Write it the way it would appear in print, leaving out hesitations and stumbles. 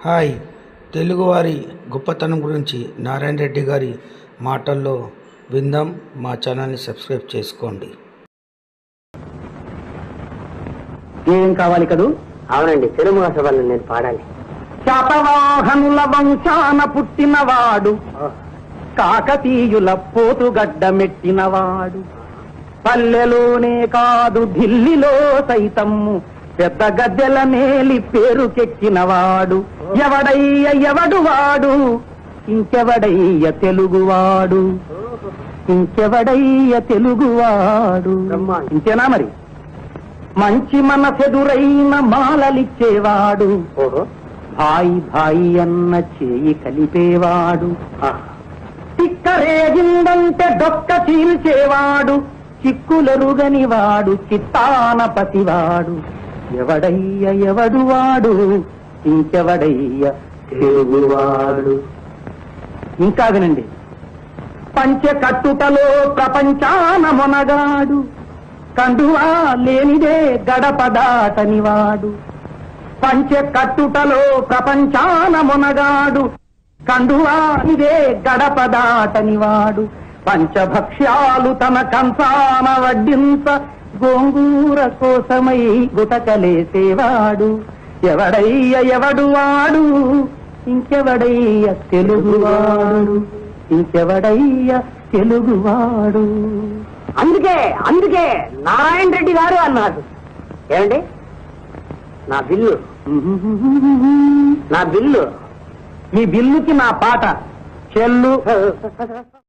Hi, తెలుగువారి గొప్పతనం గురించి నారాయణ రెడ్డి గారి మాటల్లో విందాం. మా ఛానల్ని సబ్స్క్రైబ్ చేసుకోండి. ఏం కావాలి కదూ? అవునండి, తెలుగు సభలను నేను పాడాలి. శాతవాహనుల వంశాన పుట్టినవాడు, కాకతీయుల పోతుగడ్డ మెట్టినవాడు, పల్లెలోనే కాదు ఢిల్లీలో సైతమ్ము పెద్ద గద్దెల మేలి పేరుకెక్కినవాడు. ఎవడు వాడు? ఇంకెవడయ్య తెలుగువాడు, ఇంకెవడయ్య తెలుగువాడు. ఇంతేనా మరి? మంచి మనసెదురైన మాలలిచ్చేవాడు, భాయి భాయి అన్న చేయి కలిపేవాడు, తిక్కరేగిందంటే డొక్క చీల్చేవాడు, చిక్కులెరుగని వాడు, చిత్తాన పతివాడు. ఎవడు వాడు? ఇంకెవడయ్య తెలుగువాడు. ఇంకా వినండి. పంచె కట్టుటలో ప్రపంచాన మొనగాడు, కండువా లేనిదే గడప దాటనివాడు. పంచె కట్టుటలో ప్రపంచాన మొనగాడు, కండువా ఇదే గడప దాటనివాడు. పంచభక్ష్యాలు తన కంచాన వడ్డించ గోంగూర కోసమై గుటకలేసేవాడు. ఎవడు వాడు? ఇంకెవడయ్య తెలుగువాడు, ఇంకెవడయ్య తెలుగువాడు. అందుకే నారాయణ రెడ్డి గారు అన్నారు. ఏమండి, నా బిల్లు మీ బిల్లుకి నా పాట చెల్లు.